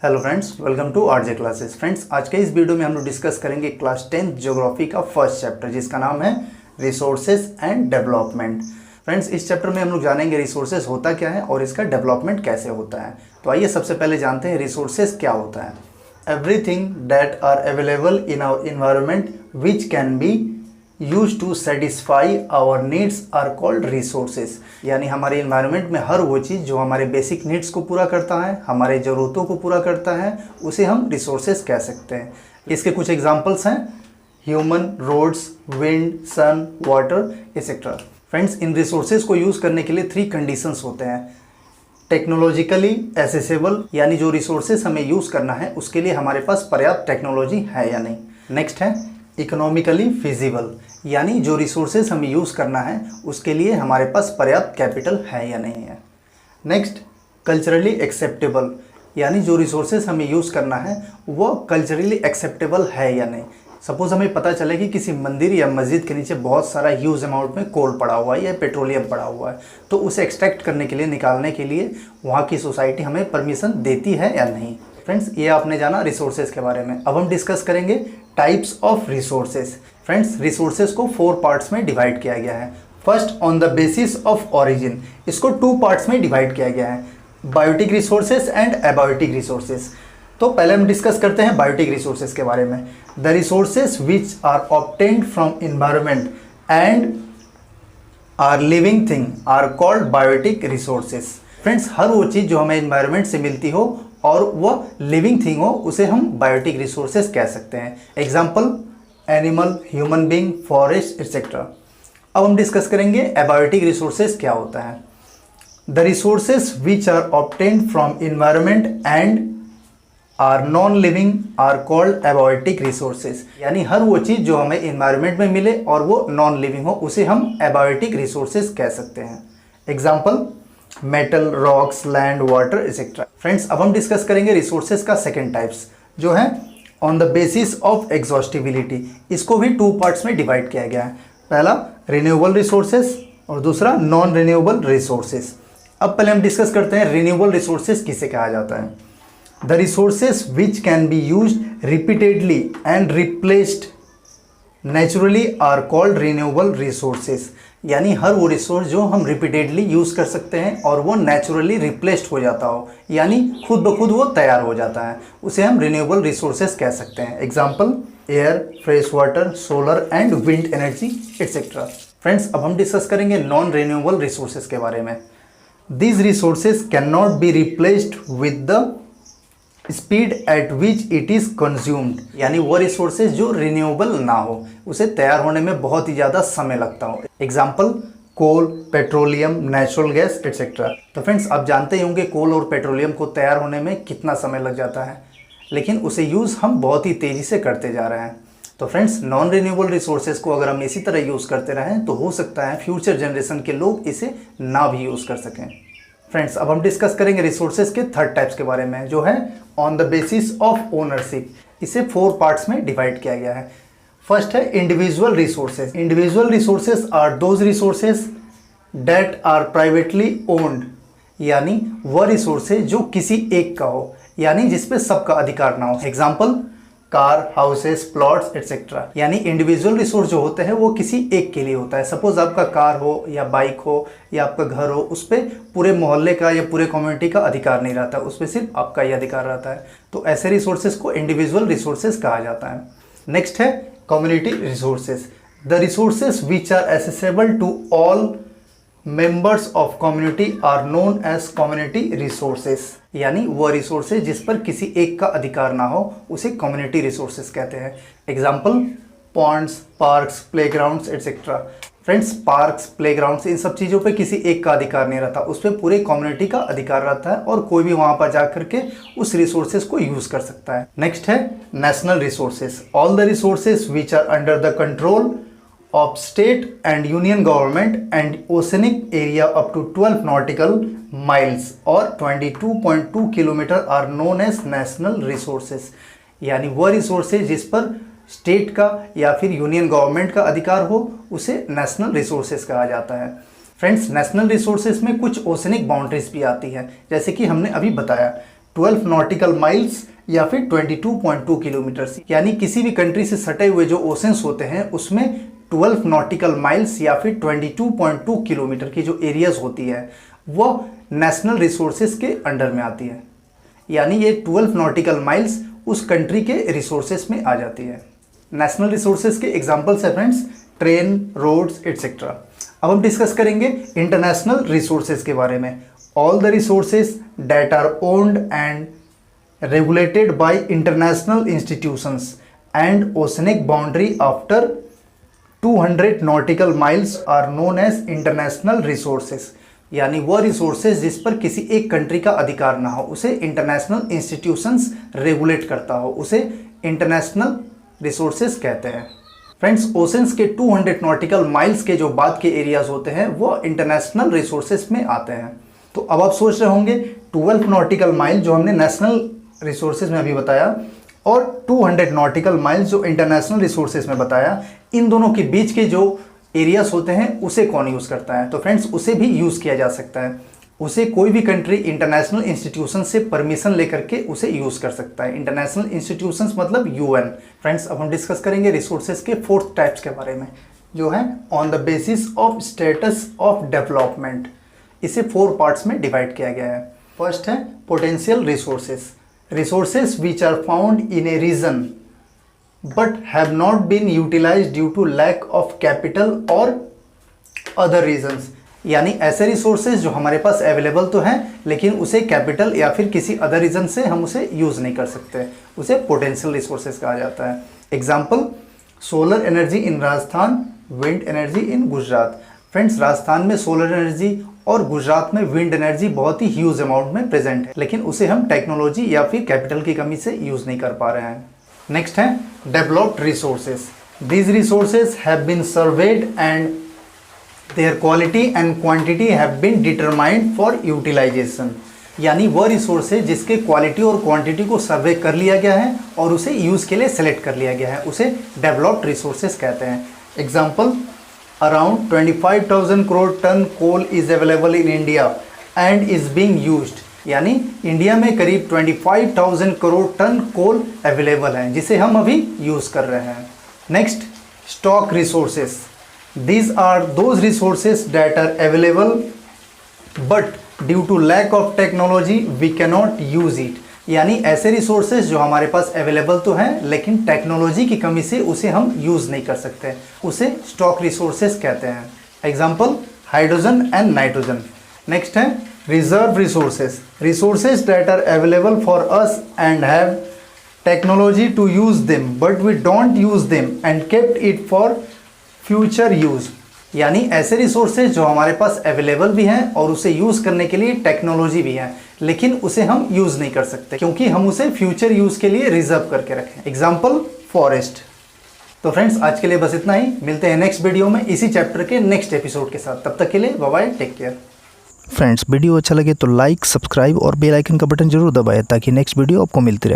Hello friends, welcome to RJ classes. Friends, आज के इस वीडियो में हम लोग डिस्कस करेंगे क्लास 10th ज्योग्राफी का फर्स्ट चैप्टर, जिसका नाम है रिसोर्सेज एंड डेवलपमेंट। फ्रेंड्स, इस चैप्टर में हम लोग जानेंगे रिसोर्सेज होता क्या है और इसका डेवलपमेंट कैसे होता है। तो आइए सबसे पहले जानते हैं रिसोर्सेज क्या होता है। Everything that are available in our environment which can be use to satisfy our needs are called resources. यानी हमारे इन्वायरमेंट में हर वो चीज़ जो हमारे बेसिक नीड्स को पूरा करता है, हमारे ज़रूरतों को पूरा करता है, उसे हम रिसोर्सेज कह सकते हैं। इसके कुछ एग्जांपल्स हैं ह्यूमन, रोड्स, विंड, सन, वाटर एक्सेट्रा। फ्रेंड्स, इन रिसोर्सेज को यूज़ करने के लिए 3 कंडीशंस होते हैं। टेक्नोलॉजिकली एसेसेबल, यानी जो रिसोर्सेज हमें यूज़ करना है उसके लिए हमारे पास पर्याप्त टेक्नोलॉजी है या नहीं। नेक्स्ट है इकोनॉमिकली फिजिबल, यानी जो रिसोर्सेज हमें यूज़ करना है उसके लिए हमारे पास पर्याप्त कैपिटल है या नहीं है। नेक्स्ट कल्चरली एक्सेप्टेबल, यानी जो रिसोर्सेज हमें यूज़ करना है वो कल्चरली एक्सेप्टेबल है या नहीं। सपोज़ हमें पता चले कि किसी मंदिर या मस्जिद के नीचे बहुत सारा ह्यूज अमाउंट में कोल पड़ा हुआ है या पेट्रोलियम पड़ा हुआ है, तो उसे एक्सट्रैक्ट करने के लिए, निकालने के लिए वहाँ की सोसाइटी हमें परमिशन देती है या नहीं। फ्रेंड्स, ये आपने जाना रिसोर्सेज के बारे में। अब हम डिस्कस करेंगे types of resources. Friends, resources को 4 पार्ट्स में डिवाइड किया गया है। First, on the basis of origin, इसको 2 पार्ट्स में डिवाइड किया गया है, biotic resources and abiotic resources. तो पहले हम डिस्कस करते हैं बायोटिक रिसोर्सेज के बारे में। The resources which are obtained from environment and are living thing are called biotic resources. Friends, हर वो चीज़ जो हमें इन्वायरमेंट से मिलती हो और वह लिविंग थिंग हो, उसे हम बायोटिक रिसोर्सेज कह सकते हैं। Example animal, human being, forest etcetera. अब हम डिस्कस करेंगे एबायोटिक रिसोर्सेज क्या होता है। The resources which are obtained from environment and are non living are called abiotic resources, यानी हर वो चीज़ जो हमें इन्वायरमेंट में मिले और वो नॉन लिविंग हो, उसे हम एबायोटिक रिसोर्सेज कह सकते हैं। Example metal, rocks, land, water etcetera. Friends, अब हम डिस्कस करेंगे रिसोर्सेज का सेकेंड टाइप्स, जो है on the basis of exhaustibility. इसको भी 2 पार्ट्स में डिवाइड किया गया है। पहला रिन्यूएबल रिसोर्सेज और दूसरा नॉन रिन्यूएबल रिसोर्सेज। अब पहले हम डिस्कस करते हैं रिन्यूएबल रिसोर्सेज किसे कहा जाता है। The resources which can be used repeatedly and replaced naturally are called renewable resources, यानी हर वो रिसोर्स जो हम रिपीटेडली यूज़ कर सकते हैं और वो नेचुरली रिप्लेस्ड हो जाता हो, यानी खुद ब खुद वो तैयार हो जाता है, उसे हम रिन्यूएबल रिसोर्सेज कह सकते हैं। Example air, fresh water, solar and wind energy etcetera. Friends, अब हम डिस्कस करेंगे नॉन रिन्यूएबल रिसोर्सेज के बारे में। These resources can not be replaced with the speed at which it is consumed, यानी वो रिसोर्सेज जो रिन्यूएबल ना हो, उसे तैयार होने में बहुत ही ज़्यादा समय लगता हो। एग्जाम्पल कोल, पेट्रोलियम, नेचुरल गैस एक्सेट्रा। तो फ्रेंड्स, आप जानते ही होंगे कोल और पेट्रोलियम को तैयार होने में कितना समय लग जाता है, लेकिन उसे यूज़ हम बहुत ही तेज़ी से करते जा रहे हैं। तो फ्रेंड्स, नॉन रिन्यूएबल रिसोर्सेज को अगर हम इसी तरह यूज़ करते रहें तो हो सकता है फ्यूचर जनरेशन के लोग इसे ना भी यूज़ कर सकें। फ्रेंड्स, अब हम डिस्कस करेंगे रिसोर्सेज के थर्ड टाइप्स के बारे में, जो है on the basis of ownership. इसे 4 पार्ट्स में डिवाइड किया गया है। फर्स्ट है individual resources. Individual resources are those resources that are privately owned, यानी वह रिसोर्सेज जो किसी एक का हो, यानी जिसपे सबका अधिकार ना हो। Example car, houses, plots etcetera. यानी इंडिविजुअल रिसोर्स जो होते हैं वो किसी एक के लिए होता है। सपोज आपका कार हो या बाइक हो या आपका घर हो, उस पर पूरे मोहल्ले का या पूरे कम्युनिटी का अधिकार नहीं रहता, उस पर सिर्फ आपका ही अधिकार रहता है। तो ऐसे रिसोर्सेज को इंडिविजुअल रिसोर्सेज कहा जाता है। नेक्स्ट है community resources. The resources which are accessible to all members of community are known as community resources, यानी वह रिसोर्सेज जिस पर किसी एक का अधिकार ना हो, उसे कम्युनिटी रिसोर्सेज कहते हैं। Example ponds, parks, playgrounds etcetera. Friends, parks, playgrounds, इन सब चीज़ों पे किसी एक का अधिकार नहीं रहता, उस पर पूरे कम्युनिटी का अधिकार रहता है और कोई भी वहाँ पर जा करके उस रिसोर्सेज को यूज़ कर सकता है। नेक्स्ट है national resources. All the resources which are under the control of state and union government and oceanic area up to 12 nautical miles or 22.2 kilometre are known as national resources, यानी वह resources जिस पर state का या फिर union government का अधिकार हो, उसे नेशनल रिसोर्सेज कहा जाता है। फ्रेंड्स, नेशनल रिसोर्सेज में कुछ ओशनिक बाउंड्रीज भी आती है, जैसे कि हमने अभी बताया 12 नॉटिकल माइल्स या फिर 22.2 किलोमीटर। यानी किसी भी कंट्री से सटे हुए जो ओशंस होते हैं उसमें 12 नॉटिकल माइल्स या फिर 22.2 किलोमीटर की जो एरियाज होती है वो नेशनल रिसोर्सेज के अंडर में आती है। यानी ये 12 नॉटिकल माइल्स उस कंट्री के रिसोर्सेज में आ जाती है। नेशनल रिसोर्सेज के एग्जांपल्स है फ्रेंड्स ट्रेन, रोड्स एटसेट्रा। अब हम डिस्कस करेंगे इंटरनेशनल रिसोर्सेज के बारे में। All the resources that are owned and regulated by international institutions and oceanic boundary after 200 nautical miles are known as international resources। यानी वो रिसोर्सेज जिस पर किसी एक कंट्री का अधिकार ना हो उसे इंटरनेशनल इंस्टीट्यूशंस रेगुलेट करता हो, उसे इंटरनेशनल रिसोर्सेज कहते हैं। फ्रेंड्स, ओशंस के 200 नॉटिकल माइल्स के जो बाद के एरियाज होते हैं वो इंटरनेशनल रिसोर्सेज में आते हैं। तो अब आप सोच रहे होंगे 12 नॉटिकल माइल जो हमने नेशनल रिसोर्सेज में अभी बताया और 200 नॉटिकल माइल्स जो इंटरनेशनल रिसोर्सेज में बताया, इन दोनों के बीच के जो एरियाज होते हैं उसे कौन यूज़ करता है? तो फ्रेंड्स, उसे भी यूज़ किया जा सकता है। उसे कोई भी कंट्री इंटरनेशनल इंस्टीट्यूशन से परमिशन लेकर के उसे यूज़ कर सकता है। इंटरनेशनल इंस्टीट्यूशंस मतलब यूएन। फ्रेंड्स, अब हम डिस्कस करेंगे रिसोर्सेज के 4th टाइप्स के बारे में, जो है on the basis of status of development. इसे 4 पार्ट्स में डिवाइड किया गया है। फर्स्ट है potential resources. Resources which are found in a region but have not been utilized due to lack of capital or other reasons। यानी ऐसे resources जो हमारे पास अवेलेबल तो हैं लेकिन उसे कैपिटल या फिर किसी अदर रीजन से हम उसे यूज़ नहीं कर सकते, उसे पोटेंशियल रिसोर्सेज कहा जाता है। Example solar energy in Rajasthan, wind energy in Gujarat. Friends, Rajasthan में सोलर एनर्जी और गुजरात में विंड एनर्जी बहुत ही ह्यूज अमाउंट में प्रेजेंट है, लेकिन उसे हम टेक्नोलॉजी या फिर कैपिटल की कमी से यूज़ नहीं कर पा रहे हैं। नेक्स्ट है developed resources. These resources have been surveyed and their quality and quantity have been determined for utilization. यानी वह रिसोर्सेज जिसके क्वालिटी और क्वांटिटी को सर्वे कर लिया गया है और उसे यूज़ के लिए सेलेक्ट कर लिया गया है, उसे डेवलप्ड रिसोर्सेज कहते हैं। Example around 25,000 crore ton coal is available in India and is being used। यानी इंडिया में करीब 25,000 करोड़ टन कोल अवेलेबल है जिसे हम अभी यूज़ कर रहे हैं। Next, stock resources. These are those resources that are available but due to lack of technology we cannot use it. यानी ऐसे रिसोर्सेज जो हमारे पास अवेलेबल तो हैं लेकिन टेक्नोलॉजी की कमी से उसे हम यूज़ नहीं कर सकते, उसे स्टॉक रिसोर्सेज कहते हैं। Example hydrogen and nitrogen. Next है reserve resources. Resources that are available for us and have technology to use them but we don't use them and kept it for future use. यानी ऐसे resources जो हमारे पास available भी हैं और उसे use करने के लिए टेक्नोलॉजी भी है लेकिन उसे हम यूज़ नहीं कर सकते क्योंकि हम उसे फ्यूचर यूज़ के लिए रिजर्व करके रखें। Example forest. तो फ्रेंड्स, आज के लिए बस इतना ही। मिलते हैं नेक्स्ट वीडियो में इसी चैप्टर के नेक्स्ट एपिसोड के साथ। तब तक के लिए bye bye, take care. Friends, video अच्छा लगे तो लाइक, सब्सक्राइब और बेल आइकन का बटन जरूर दबाएं ताकि नेक्स्ट वीडियो आपको मिलती रहे।